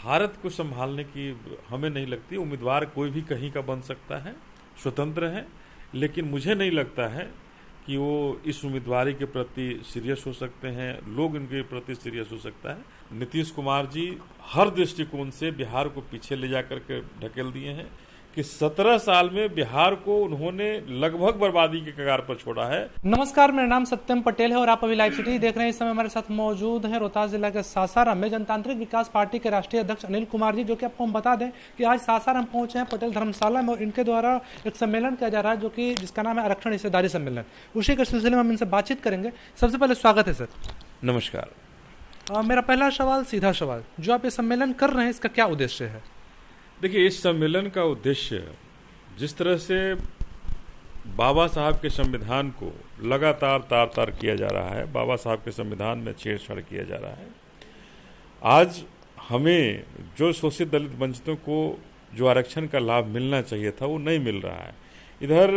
भारत को संभालने की हमें नहीं लगती। उम्मीदवार कोई भी कहीं का बन सकता है, स्वतंत्र है, लेकिन मुझे नहीं लगता है कि वो इस उम्मीदवारी के प्रति सीरियस हो सकते हैं, लोग इनके प्रति सीरियस हो सकता है। नीतीश कुमार जी हर दृष्टिकोण से बिहार को पीछे ले जाकर के ढकेल दिए हैं कि 17 साल में बिहार को उन्होंने लगभग बर्बादी के कगार पर छोड़ा है। नमस्कार, मेरा नाम सत्यम पटेल है और आप अभी लाइव सिटी देख रहे हैं। इस समय हमारे साथ मौजूद हैं रोहतास जिला के सासाराम में जनतांत्रिक विकास पार्टी के राष्ट्रीय अध्यक्ष अनिल कुमार जी, जो कि आपको हम बता दें कि आज सासाराम पहुंचे हैं पटेल धर्मशाला में और इनके द्वारा एक सम्मेलन किया जा रहा है जो कि जिसका नाम है आरक्षण हिस्सेदारी सम्मेलन। उसी के सिलसिले में हम इनसे बातचीत करेंगे। सबसे पहले स्वागत है सर। नमस्कार। मेरा पहला सवाल, सीधा सवाल, जो आप ये सम्मेलन कर रहे हैं इसका क्या उद्देश्य है? देखिए, इस सम्मेलन का उद्देश्य जिस तरह से बाबा साहब के संविधान को लगातार तार किया जा रहा है, बाबा साहब के संविधान में छेड़छाड़ किया जा रहा है, आज हमें जो शोषित दलित वंचितों को जो आरक्षण का लाभ मिलना चाहिए था वो नहीं मिल रहा है। इधर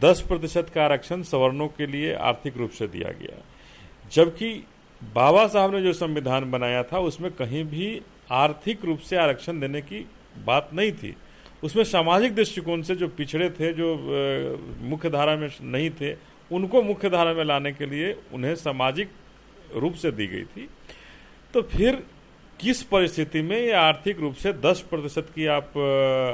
10% का आरक्षण सवर्णों के लिए आर्थिक रूप से दिया गया, जबकि बाबा साहब ने जो संविधान बनाया था उसमें कहीं भी आर्थिक रूप से आरक्षण देने की बात नहीं थी। उसमें सामाजिक दृष्टिकोण से जो पिछड़े थे, जो मुख्य धारा में नहीं थे, उनको मुख्य धारा में लाने के लिए उन्हें सामाजिक रूप से दी गई थी। तो फिर किस परिस्थिति में ये आर्थिक रूप से 10% की आप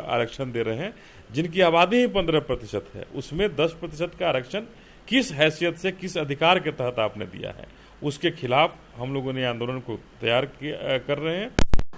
आरक्षण दे रहे हैं, जिनकी आबादी ही 15% है, उसमें 10% का आरक्षण किस हैसियत से, किस अधिकार के तहत आपने दिया है? उसके खिलाफ हम लोगों ने आंदोलन को तैयार कर रहे हैं।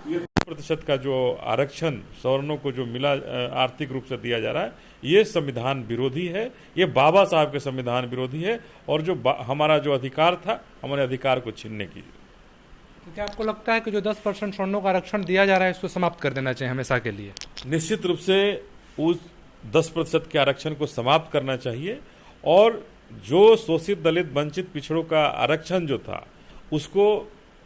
ये 10% का जो आरक्षण सवर्णों को जो मिला आर्थिक रूप से दिया जा रहा है, ये संविधान विरोधी है, ये बाबा साहब के संविधान विरोधी है और जो हमारा जो अधिकार था, हमारे अधिकार को छीनने की। तो क्या आपको लगता है कि जो 10% सवर्णों का आरक्षण दिया जा रहा है इसको समाप्त कर देना चाहिए हमेशा के लिए? निश्चित रूप से उस 10% के आरक्षण को समाप्त करना चाहिए और जो शोषित दलित वंचित पिछड़ों का आरक्षण जो था उसको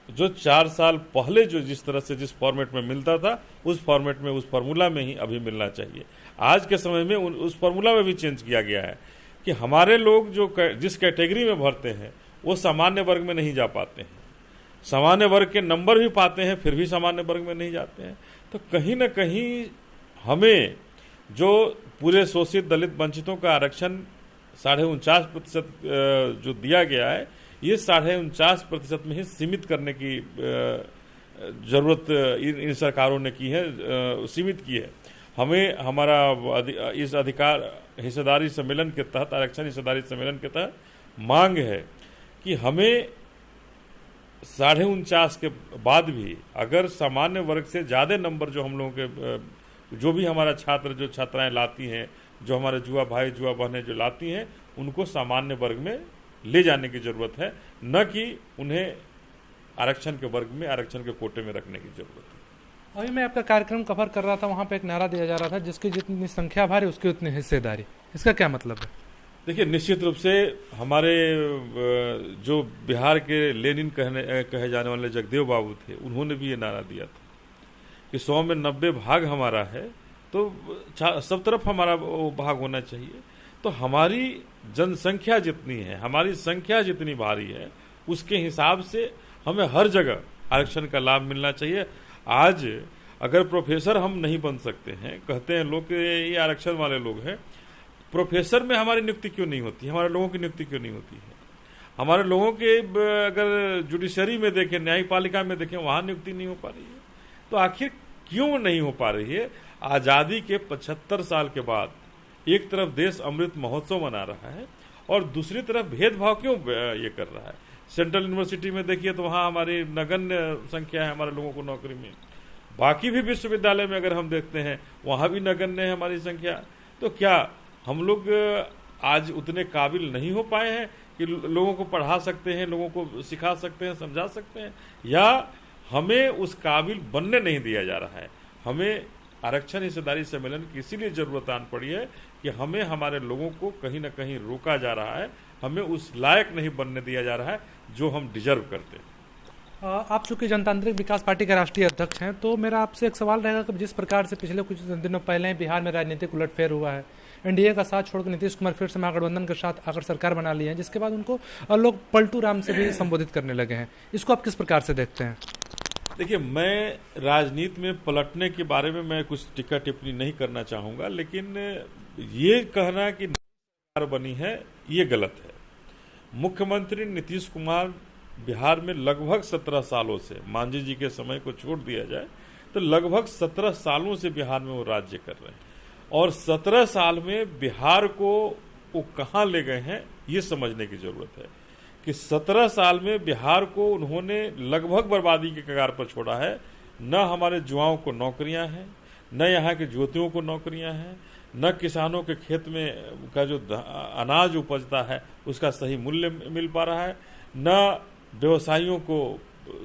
जो 4 साल पहले जो जिस तरह से जिस फॉर्मेट में मिलता था उस फॉर्मेट में, उस फार्मूला में ही अभी मिलना चाहिए। आज के समय में उस फार्मूला में भी चेंज किया गया है कि हमारे लोग जो जिस कैटेगरी में भरते हैं वो सामान्य वर्ग में नहीं जा पाते हैं, सामान्य वर्ग के नंबर भी पाते हैं फिर भी सामान्य वर्ग में नहीं जाते हैं। तो कहीं ना कहीं हमें जो पूरे शोषित दलित वंचितों का आरक्षण 49.5% जो दिया गया है, ये 49.5% में ही सीमित करने की जरूरत इन सरकारों ने की है, सीमित की है। हमें हमारा इस अधिकार हिस्सेदारी सम्मेलन के तहत, आरक्षण हिस्सेदारी सम्मेलन के तहत मांग है कि हमें 49.5 के बाद भी अगर सामान्य वर्ग से ज़्यादा नंबर जो हम लोगों के जो भी हमारा छात्र जो छात्राएं लाती हैं, जो हमारे जुआ भाई जुआ बहनें जो लाती हैं, उनको सामान्य वर्ग में ले जाने की जरूरत है, न कि उन्हें आरक्षण के वर्ग में, आरक्षण के कोटे में रखने की जरूरत है। अभी मैं आपका कार्यक्रम कवर कर रहा था, वहाँ पे एक नारा दिया जा रहा था, जिसकी जितनी संख्या भारी उसकी उतनी हिस्सेदारी। इसका क्या मतलब है? देखिए, निश्चित रूप से हमारे जो बिहार के लेनिन कहे जाने वाले जगदेव बाबू थे, उन्होंने भी ये नारा दिया था कि 100 में 90 भाग हमारा है, तो सब तरफ हमारा वो भाग होना चाहिए। तो हमारी जनसंख्या जितनी है, हमारी संख्या जितनी भारी है, उसके हिसाब से हमें हर जगह आरक्षण का लाभ मिलना चाहिए। आज अगर प्रोफेसर हम नहीं बन सकते हैं, कहते हैं लोग कि ये आरक्षण वाले लोग हैं, प्रोफेसर में हमारी नियुक्ति क्यों नहीं होती, हमारे लोगों की नियुक्ति क्यों नहीं होती है? हमारे लोगों के अगर जुडिशरी में देखें, न्यायपालिका में देखें, वहाँ नियुक्ति नहीं हो पा रही है। तो आखिर क्यों नहीं हो पा रही है? आज़ादी के 75 साल के बाद एक तरफ देश अमृत महोत्सव मना रहा है और दूसरी तरफ भेदभाव क्यों ये कर रहा है? सेंट्रल यूनिवर्सिटी में देखिए तो वहाँ हमारी नगण्य संख्या है हमारे लोगों को नौकरी में। बाकी भी विश्वविद्यालय में अगर हम देखते हैं वहाँ भी नगण्य है हमारी संख्या। तो क्या हम लोग आज उतने काबिल नहीं हो पाए हैं कि लोगों को पढ़ा सकते हैं, लोगों को सिखा सकते हैं, समझा सकते हैं, या हमें उस काबिल बनने नहीं दिया जा रहा है? हमें आरक्षण हिस्सेदारी सम्मेलन की इसीलिए जरूरत आन पड़ी है कि हमें हमारे लोगों को कहीं ना कहीं रोका जा रहा है, हमें उस लायक नहीं बनने दिया जा रहा है जो हम डिजर्व करते हैं। आप चूंकि जनतांत्रिक विकास पार्टी के राष्ट्रीय अध्यक्ष हैं, तो मेरा आपसे एक सवाल रहेगा कि जिस प्रकार से पिछले कुछ दिनों पहले बिहार में राजनीतिक उलटफेर हुआ है, एनडीए का साथ छोड़कर नीतीश कुमार फिर से महागठबंधन के साथ आकर सरकार बना ली है, जिसके बाद उनको लोग पलटू राम से भी संबोधित करने लगे हैं, इसको आप किस प्रकार से देखते हैं? देखिए, मैं राजनीति में पलटने के बारे में मैं कुछ टिक्का टिप्पणी नहीं करना चाहूंगा, लेकिन ये कहना कि सरकार बनी है ये गलत है। मुख्यमंत्री नीतीश कुमार बिहार में लगभग 17 सालों से, मांझी जी के समय को छोड़ दिया जाए तो लगभग 17 सालों से बिहार में वो राज्य कर रहे हैं, और 17 साल में बिहार को वो कहाँ ले गए हैं ये समझने की जरूरत है कि 17 साल में बिहार को उन्होंने लगभग बर्बादी के कगार पर छोड़ा है। न हमारे युवाओं को नौकरियां हैं, न यहाँ के ज्योतियों को नौकरियां हैं, न किसानों के खेत में का जो अनाज उपजता है उसका सही मूल्य मिल पा रहा है, न व्यवसायियों को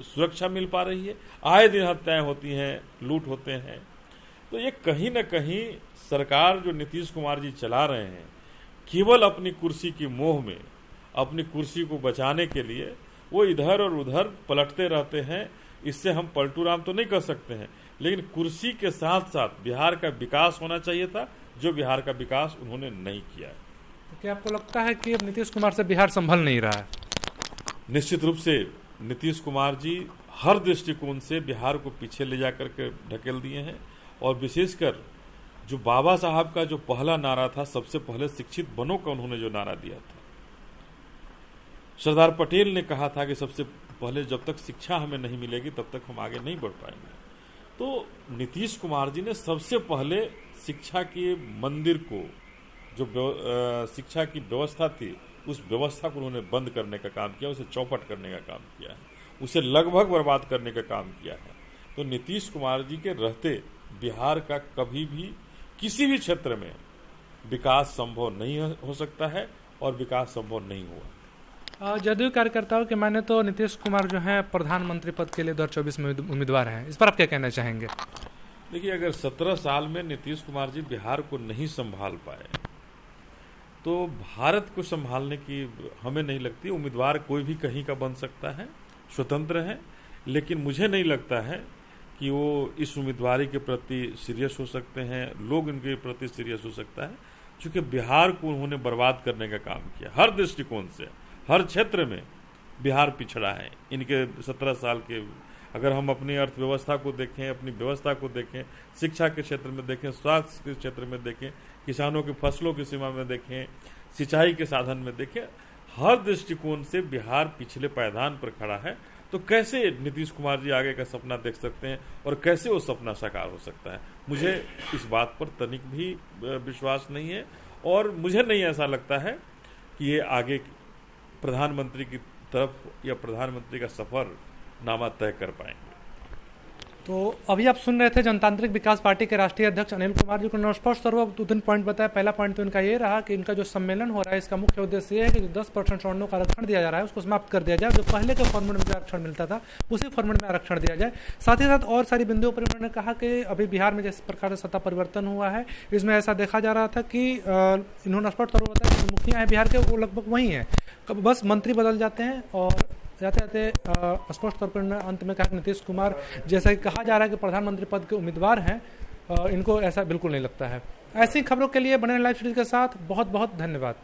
सुरक्षा मिल पा रही है। आए दिन हत्याएं होती हैं, लूट होते हैं। तो ये कहीं न कहीं सरकार जो नीतीश कुमार जी चला रहे हैं, केवल अपनी कुर्सी की मोह में, अपनी कुर्सी को बचाने के लिए वो इधर और उधर पलटते रहते हैं। इससे हम पलटू राम तो नहीं कर सकते हैं, लेकिन कुर्सी के साथ साथ बिहार का विकास होना चाहिए था, जो बिहार का विकास उन्होंने नहीं किया है। तो क्या आपको लगता है कि अब नीतीश कुमार से बिहार संभल नहीं रहा है? निश्चित रूप से नीतीश कुमार जी हर दृष्टिकोण से बिहार को पीछे ले जाकर के ढकेल दिए हैं, और विशेषकर जो बाबा साहब का जो पहला नारा था, सबसे पहले शिक्षित बनो का उन्होंने जो नारा दिया था, सरदार पटेल ने कहा था कि सबसे पहले जब तक शिक्षा हमें नहीं मिलेगी तब तक हम आगे नहीं बढ़ पाएंगे। तो नीतीश कुमार जी ने सबसे पहले शिक्षा के मंदिर को, जो शिक्षा की व्यवस्था थी, उस व्यवस्था को उन्होंने बंद करने का काम किया, उसे चौपट करने का काम किया है, उसे लगभग बर्बाद करने का काम किया है। तो नीतीश कुमार जी के रहते बिहार का कभी भी किसी भी क्षेत्र में विकास संभव नहीं हो सकता है, और विकास संभव नहीं हुआ। जदयू कार्यकर्ताओं के माने तो नीतीश कुमार जो है प्रधानमंत्री पद के लिए 2024 में उम्मीदवार हैं, इस पर आप क्या कहना चाहेंगे? देखिए, अगर 17 साल में नीतीश कुमार जी बिहार को नहीं संभाल पाए तो भारत को संभालने की हमें नहीं लगती। उम्मीदवार कोई भी कहीं का बन सकता है, स्वतंत्र है, लेकिन मुझे नहीं लगता है कि वो इस उम्मीदवारी के प्रति सीरियस हो सकते हैं, लोग इनके प्रति सीरियस हो सकता है, क्योंकि बिहार को उन्होंने बर्बाद करने का काम किया। हर दृष्टिकोण से, हर क्षेत्र में बिहार पिछड़ा है इनके 17 साल के। अगर हम अपनी अर्थव्यवस्था को देखें, अपनी व्यवस्था को देखें, शिक्षा के क्षेत्र में देखें, स्वास्थ्य के क्षेत्र में देखें, किसानों की फसलों की सीमा में देखें, सिंचाई के साधन में देखें, हर दृष्टिकोण से बिहार पिछले पायदान पर खड़ा है। तो कैसे नीतीश कुमार जी आगे का सपना देख सकते हैं, और कैसे वो सपना साकार हो सकता है? मुझे इस बात पर तनिक भी विश्वास नहीं है, और मुझे नहीं ऐसा लगता है कि ये आगे प्रधानमंत्री की तरफ या प्रधानमंत्री का सफर नामा तय कर पाएंगे। तो अभी आप सुन रहे थे जनतांत्रिक विकास पार्टी के राष्ट्रीय अध्यक्ष अनिल कुमार जी को स्पष्ट और 2-3 पॉइंट बताया। पहला पॉइंट तो इनका ये रहा कि इनका जो सम्मेलन हो रहा है, इसका मुख्य उद्देश्य ये है कि जो 10% सवर्णों का आरक्षण दिया जा रहा है उसको समाप्त कर दिया जाए, जो पहले के फॉर्मेट में जो आरक्षण मिलता था उसी फॉर्मेट में आरक्षण दिया जाए। साथ ही साथ और सारी बिंदुओं पर उन्होंने कहा कि अभी बिहार में जिस प्रकार से सत्ता परिवर्तन हुआ है, इसमें ऐसा देखा जा रहा था कि इन्होंने स्पष्ट तौर पर बताया कि मुखिया हैं बिहार के, वो लगभग वही हैं, बस मंत्री बदल जाते हैं। और जाते जाते स्पष्ट तौर पर अंत में कहा कि नीतीश कुमार, जैसा कि कहा जा रहा है कि प्रधानमंत्री पद के उम्मीदवार हैं, इनको ऐसा बिल्कुल नहीं लगता है। ऐसी खबरों के लिए बने लाइव स्टूडियो के साथ बहुत बहुत धन्यवाद।